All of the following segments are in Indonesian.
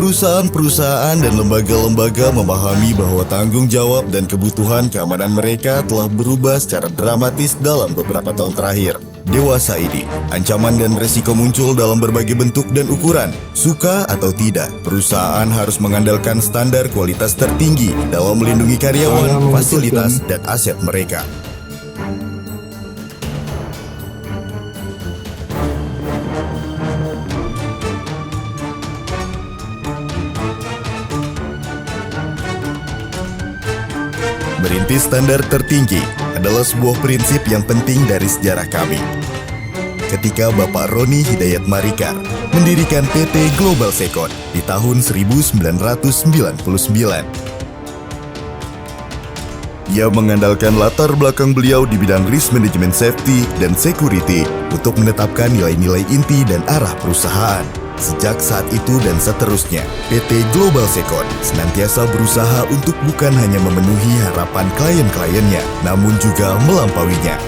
Perusahaan-perusahaan dan lembaga-lembaga memahami bahwa tanggung jawab dan kebutuhan keamanan mereka telah berubah secara dramatis dalam beberapa tahun terakhir. Dewasa ini, ancaman dan resiko muncul dalam berbagai bentuk dan ukuran. Suka atau tidak, perusahaan harus mengandalkan standar kualitas tertinggi dalam melindungi karyawan, fasilitas, dan aset mereka. Merintis standar tertinggi adalah sebuah prinsip yang penting dari sejarah kami. Ketika Bapak Roni Hidayat Marikar mendirikan PT Global Second di tahun 1999. Ia mengandalkan latar belakang beliau di bidang risk management safety dan security untuk menetapkan nilai-nilai inti dan arah perusahaan. Sejak saat itu dan seterusnya, PT Global Second senantiasa berusaha untuk bukan hanya memenuhi harapan klien-kliennya, namun juga melampauinya.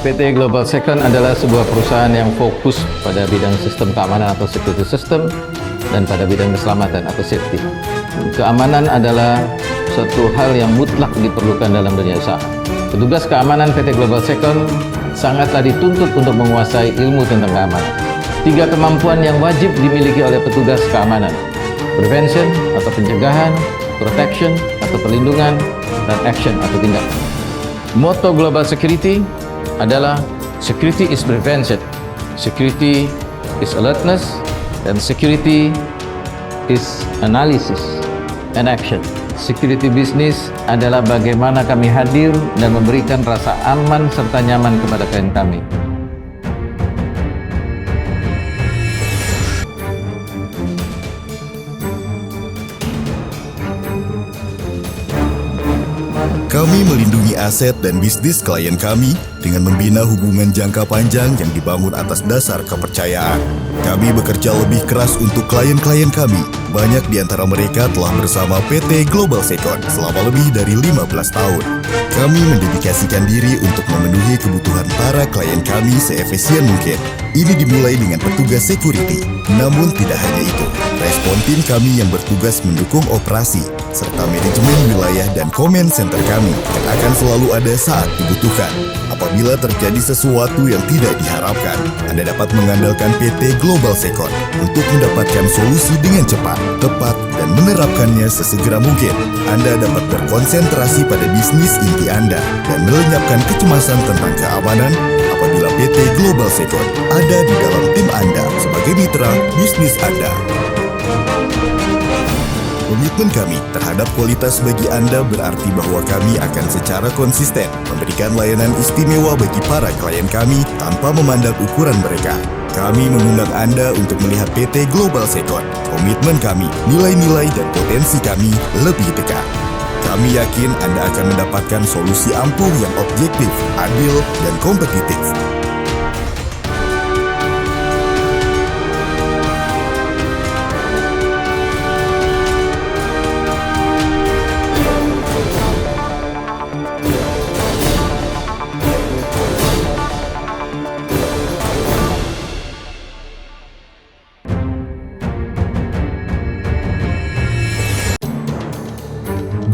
PT Global Second adalah sebuah perusahaan yang fokus pada bidang sistem keamanan atau security system dan pada bidang keselamatan atau safety. Keamanan adalah suatu hal yang mutlak diperlukan dalam dunia usaha. Petugas keamanan PT Global Second sangatlah dituntut untuk menguasai ilmu tentang keamanan. 3 kemampuan yang wajib dimiliki oleh petugas keamanan: prevention atau pencegahan, protection atau perlindungan, dan action atau tindakan. Motto Global Security adalah security is prevention, security is alertness, dan security is analysis and action. Security business adalah bagaimana kami hadir dan memberikan rasa aman serta nyaman kepada klien kami. Kami melindungi aset dan bisnis klien kami dengan membina hubungan jangka panjang yang dibangun atas dasar kepercayaan. Kami bekerja lebih keras untuk klien-klien kami. Banyak di antara mereka telah bersama PT Global Second selama lebih dari 15 tahun. Kami mendedikasikan diri untuk memenuhi kebutuhan para klien kami seefisien mungkin. Ini dimulai dengan petugas security. Namun tidak hanya itu, respon tim kami yang bertugas mendukung operasi, serta manajemen wilayah dan command center kami yang akan selalu ada saat dibutuhkan. Apabila terjadi sesuatu yang tidak diharapkan, Anda dapat mengandalkan PT Global Second untuk mendapatkan solusi dengan cepat, tepat, dan menerapkannya sesegera mungkin. Anda dapat berkonsentrasi pada bisnis inti Anda dan melenyapkan kecemasan tentang keamanan apabila PT Global Second ada di dalam tim Anda sebagai mitra bisnis Anda. Komitmen kami terhadap kualitas bagi Anda berarti bahwa kami akan secara konsisten memberikan layanan istimewa bagi para klien kami tanpa memandang ukuran mereka. Kami mengundang Anda untuk melihat PT Global Second. Komitmen kami, nilai-nilai dan potensi kami lebih dekat. Kami yakin Anda akan mendapatkan solusi ampuh yang objektif, adil, dan kompetitif.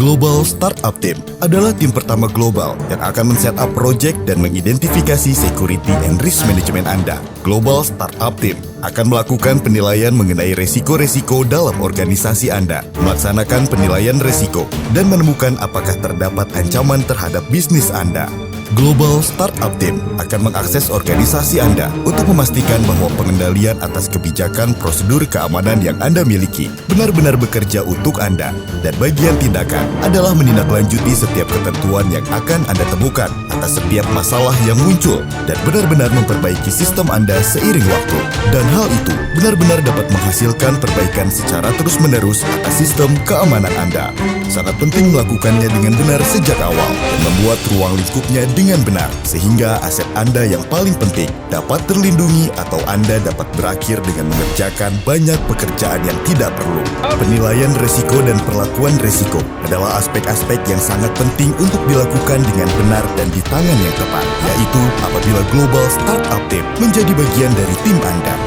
Global Startup Team adalah tim pertama global yang akan men-setup project dan mengidentifikasi security and risk management Anda. Global Startup Team akan melakukan penilaian mengenai resiko-resiko dalam organisasi Anda, melaksanakan penilaian resiko, dan menemukan apakah terdapat ancaman terhadap bisnis Anda. Global Startup Team akan mengakses organisasi Anda untuk memastikan bahwa pengendalian atas kebijakan prosedur keamanan yang Anda miliki benar-benar bekerja untuk Anda. Dan bagian tindakan adalah menindaklanjuti setiap ketentuan yang akan Anda temukan atas setiap masalah yang muncul dan benar-benar memperbaiki sistem Anda seiring waktu. Dan hal itu benar-benar dapat menghasilkan perbaikan secara terus-menerus atas sistem keamanan Anda. Sangat penting melakukannya dengan benar sejak awal dan membuat ruang lingkupnya dengan benar, sehingga aset Anda yang paling penting dapat terlindungi atau Anda dapat berakhir dengan mengerjakan banyak pekerjaan yang tidak perlu. Penilaian risiko dan perlakuan risiko adalah aspek-aspek yang sangat penting untuk dilakukan dengan benar dan di tangan yang tepat, yaitu apabila Global Startup Team menjadi bagian dari tim Anda.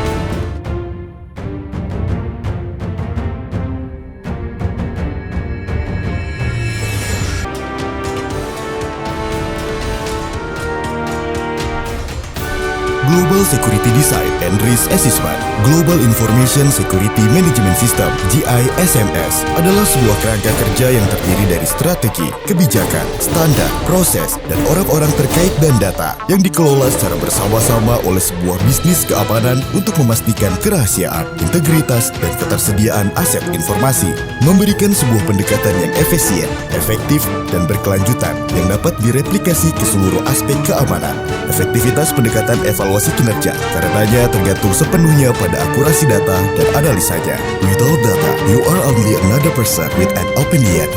Global Security Design and Risk Assessment, Global Information Security Management System (GISMS) adalah sebuah kerangka kerja yang terdiri dari strategi, kebijakan, standar, proses, dan orang-orang terkait dan data yang dikelola secara bersama-sama oleh sebuah bisnis keamanan untuk memastikan kerahasiaan, integritas, dan ketersediaan aset informasi, memberikan sebuah pendekatan yang efisien, efektif, dan berkelanjutan yang dapat direplikasi ke seluruh aspek keamanan. Efektivitas pendekatan evaluasi kinerja karenanya tergantung sepenuhnya pada akurasi data dan analisanya. Without data, you are only another person with an opinion.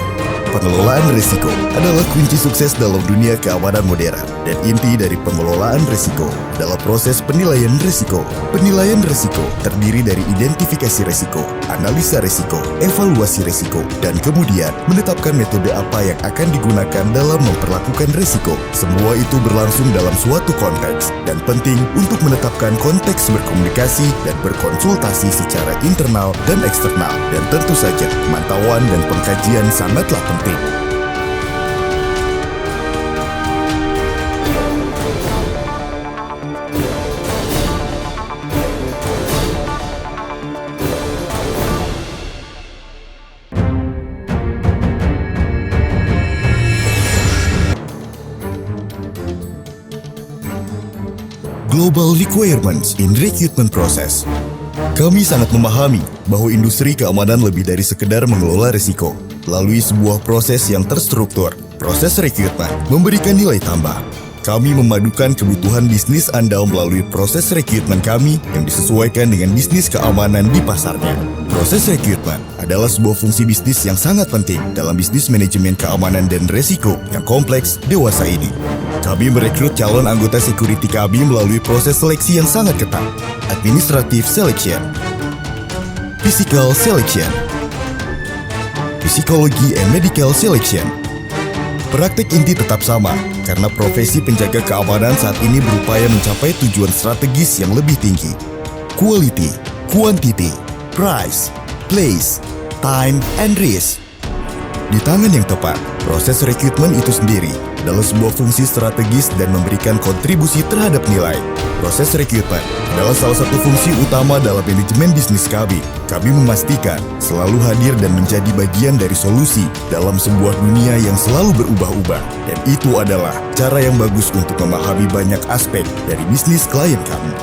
Pengelolaan risiko adalah kunci sukses dalam dunia keamanan modern, dan inti dari pengelolaan risiko adalah proses penilaian risiko. Penilaian risiko terdiri dari identifikasi risiko, analisa risiko, evaluasi risiko, dan kemudian menetapkan metode apa yang akan digunakan dalam memperlakukan risiko. Semua itu berlangsung dalam suatu konteks, dan penting untuk menetapkan konteks berkomunikasi dan berkonsultasi secara internal dan eksternal. Dan tentu saja, pemantauan dan pengkajian sangatlah penting. Global Requirements in Recruitment Process. Kami sangat memahami bahwa industri keamanan lebih dari sekedar mengelola risiko. Melalui sebuah proses yang terstruktur, proses rekrutmen memberikan nilai tambah. Kami memadukan kebutuhan bisnis Anda melalui proses rekrutmen kami yang disesuaikan dengan bisnis keamanan di pasarnya. Proses rekrutmen adalah sebuah fungsi bisnis yang sangat penting dalam bisnis manajemen keamanan dan risiko yang kompleks dewasa ini. Kami merekrut calon anggota security kami melalui proses seleksi yang sangat ketat. Administrative selection, physical selection, psikologi and medical selection. Praktik inti tetap sama, karena profesi penjaga keamanan saat ini berupaya mencapai tujuan strategis yang lebih tinggi. Quality, quantity, price, place, time, and risk. Di tangan yang tepat, proses rekrutmen itu sendiri adalah sebuah fungsi strategis dan memberikan kontribusi terhadap nilai. Proses rekrutmen adalah salah satu fungsi utama dalam manajemen bisnis kami. Kami memastikan selalu hadir dan menjadi bagian dari solusi dalam sebuah dunia yang selalu berubah-ubah. Dan itu adalah cara yang bagus untuk memahami banyak aspek dari bisnis klien kami.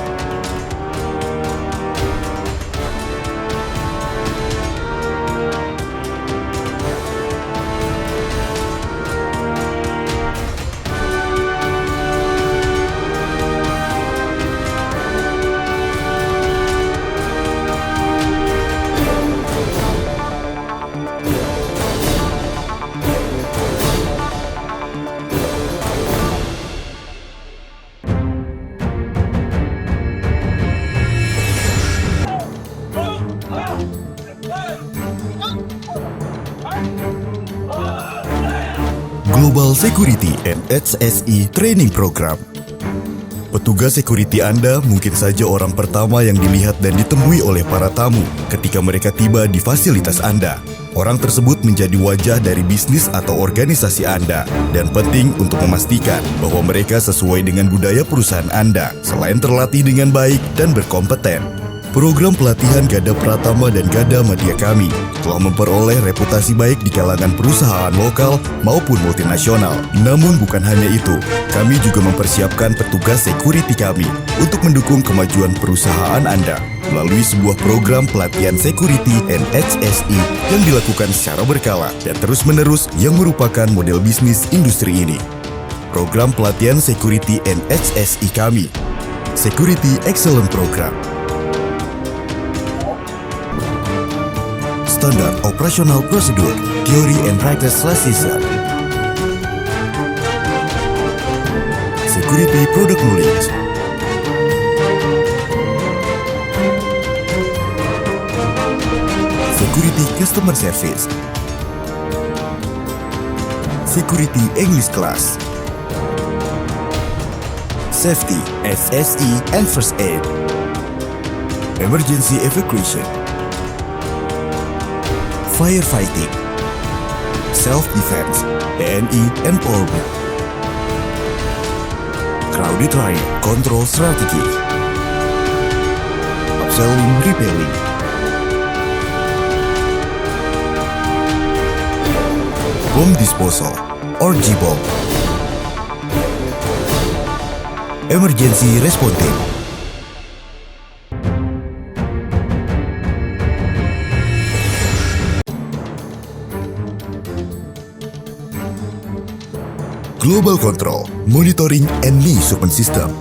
Global Security and HSE Training Program. Petugas security Anda mungkin saja orang pertama yang dilihat dan ditemui oleh para tamu ketika mereka tiba di fasilitas Anda. Orang tersebut menjadi wajah dari bisnis atau organisasi Anda dan penting untuk memastikan bahwa mereka sesuai dengan budaya perusahaan Anda selain terlatih dengan baik dan berkompeten. Program pelatihan Gada Pratama dan Gada Madya kami telah memperoleh reputasi baik di kalangan perusahaan lokal maupun multinasional. Namun bukan hanya itu, kami juga mempersiapkan petugas security kami untuk mendukung kemajuan perusahaan Anda melalui sebuah program pelatihan security and HSE yang dilakukan secara berkala dan terus-menerus yang merupakan model bisnis industri ini. Program pelatihan security and HSE kami, Security Excellent Program. Standard Operational Procedure, Theory and Practice Lesson. Security Product Knowledge. Security Customer Service. Security English Class. Safety, SSE and First Aid. Emergency Evacuation. Firefighting. Self-Defense, TNI and Polri. Crowded Riot Control Strategy. Upselling, Repelling. Bomb Disposal, or G-Bomb. Emergency Response Team. Global Control, Monitoring and Measurement System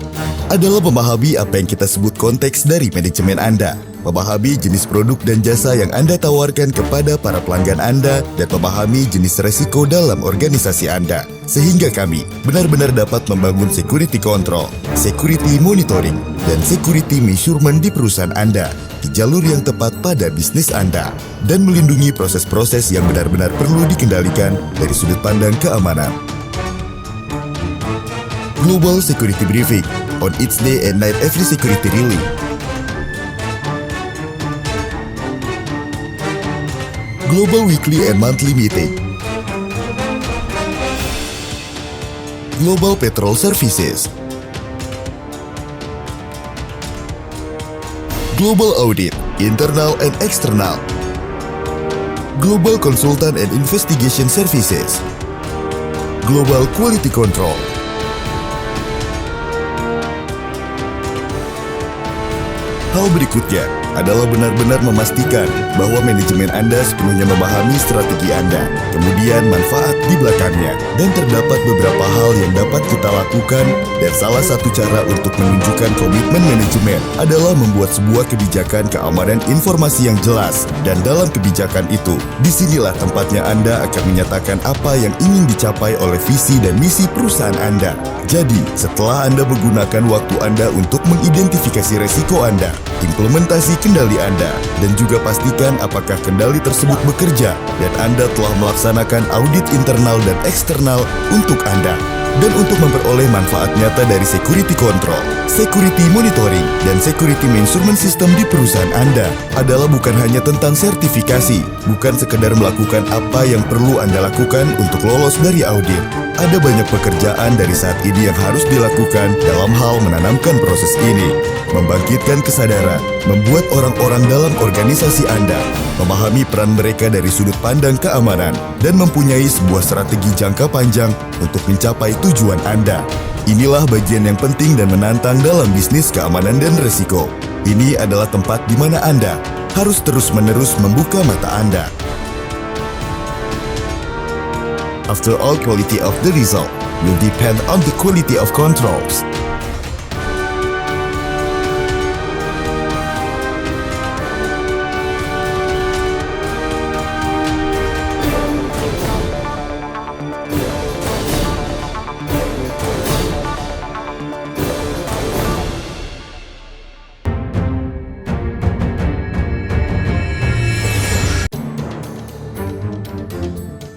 adalah memahami apa yang kita sebut konteks dari manajemen Anda, memahami jenis produk dan jasa yang Anda tawarkan kepada para pelanggan Anda, dan memahami jenis resiko dalam organisasi Anda. Sehingga kami benar-benar dapat membangun security control, security monitoring, dan security measurement di perusahaan Anda di jalur yang tepat pada bisnis Anda, dan melindungi proses-proses yang benar-benar perlu dikendalikan dari sudut pandang keamanan. Global Security Briefing on its day and night every security rally. Global Weekly and Monthly Meeting. Global Patrol Services. Global Audit, Internal and External. Global Consultant and Investigation Services. Global Quality Control. Hal berikutnya adalah benar-benar memastikan bahwa manajemen Anda sepenuhnya memahami strategi Anda, kemudian manfaat di belakangnya, dan terdapat beberapa hal yang dapat kita lakukan, dan salah satu cara untuk menunjukkan komitmen manajemen adalah membuat sebuah kebijakan keamanan informasi yang jelas, dan dalam kebijakan itu, disinilah tempatnya Anda akan menyatakan apa yang ingin dicapai oleh visi dan misi perusahaan Anda. Jadi, setelah Anda menggunakan waktu Anda untuk mengidentifikasi resiko Anda, implementasi kendali Anda, dan juga pastikan apakah kendali tersebut bekerja, dan Anda telah melaksanakan audit internal dan eksternal untuk Anda. Dan untuk memperoleh manfaat nyata dari security control, security monitoring, dan security measurement system di perusahaan Anda adalah bukan hanya tentang sertifikasi, bukan sekedar melakukan apa yang perlu Anda lakukan untuk lolos dari audit. Ada banyak pekerjaan dari saat ini yang harus dilakukan dalam hal menanamkan proses ini, membangkitkan kesadaran, membuat orang-orang dalam organisasi Anda memahami peran mereka dari sudut pandang keamanan, dan mempunyai sebuah strategi jangka panjang untuk mencapai tujuan Anda. Inilah bagian yang penting dan menantang dalam bisnis keamanan dan resiko. Ini adalah tempat di mana Anda harus terus-menerus membuka mata Anda. After all, quality of the result will depend on the quality of controls.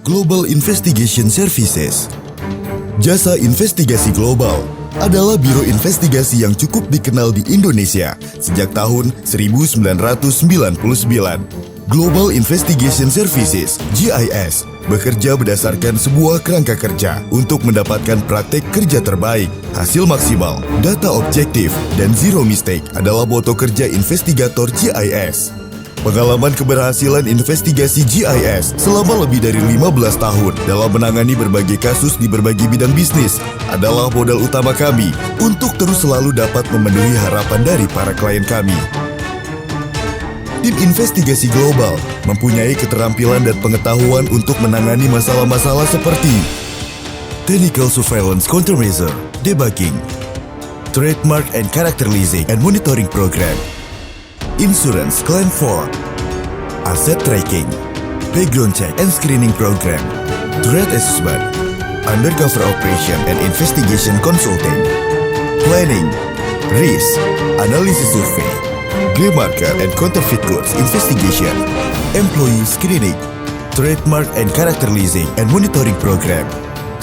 Global Investigation Services. Jasa investigasi global adalah biro investigasi yang cukup dikenal di Indonesia sejak tahun 1999. Global Investigation Services (GIS) bekerja berdasarkan sebuah kerangka kerja untuk mendapatkan praktek kerja terbaik, hasil maksimal, data objektif, dan zero mistake adalah moto kerja investigator GIS. Pengalaman keberhasilan investigasi GIS selama lebih dari 15 tahun dalam menangani berbagai kasus di berbagai bidang bisnis adalah modal utama kami untuk terus selalu dapat memenuhi harapan dari para klien kami. Tim investigasi global mempunyai keterampilan dan pengetahuan untuk menangani masalah-masalah seperti technical surveillance countermeasure, debugging, trademark and character leasing and monitoring program, insurance claim form, asset tracking, background check and screening program, threat assessment, undercover operation and investigation consulting, planning, risk, analysis survey, grey market and counterfeit goods investigation, employee screening, trademark and character leasing and monitoring program.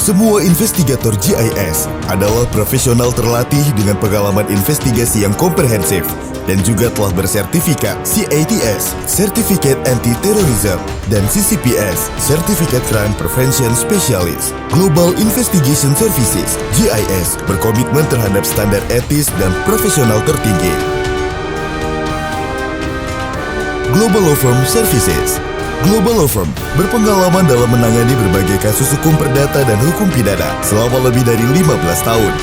Semua investigator GIS adalah profesional terlatih dengan pengalaman investigasi yang komprehensif dan juga telah bersertifikat CATS, Certificate Anti-Terrorism, dan CCPS, Certificate Crime Prevention Specialist. Global Investigation Services, GIS, berkomitmen terhadap standar etis dan profesional tertinggi. Global Law Firm Services. Global Law Firm berpengalaman dalam menangani berbagai kasus hukum perdata dan hukum pidana selama lebih dari 15 tahun.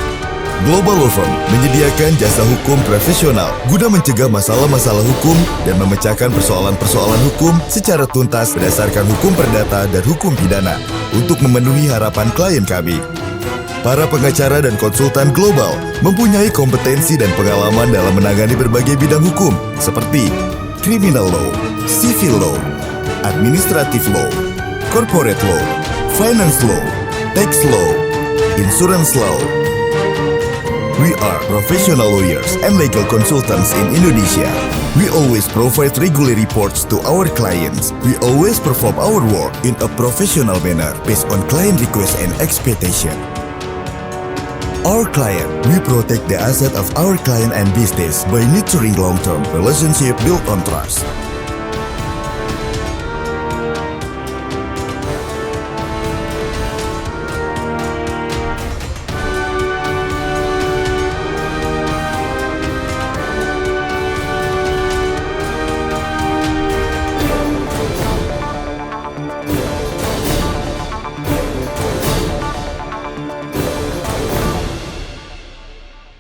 Global Law Firm menyediakan jasa hukum profesional guna mencegah masalah-masalah hukum dan memecahkan persoalan-persoalan hukum secara tuntas berdasarkan hukum perdata dan hukum pidana untuk memenuhi harapan klien kami. Para pengacara dan konsultan global mempunyai kompetensi dan pengalaman dalam menangani berbagai bidang hukum seperti criminal law, civil law, administrative law, corporate law, finance law, tax law, insurance law. We are professional lawyers and legal consultants in Indonesia. We always provide regular reports to our clients. We always perform our work in a professional manner based on client request and expectation. Our client, we protect the asset of our client and business by nurturing long-term relationship built on trust.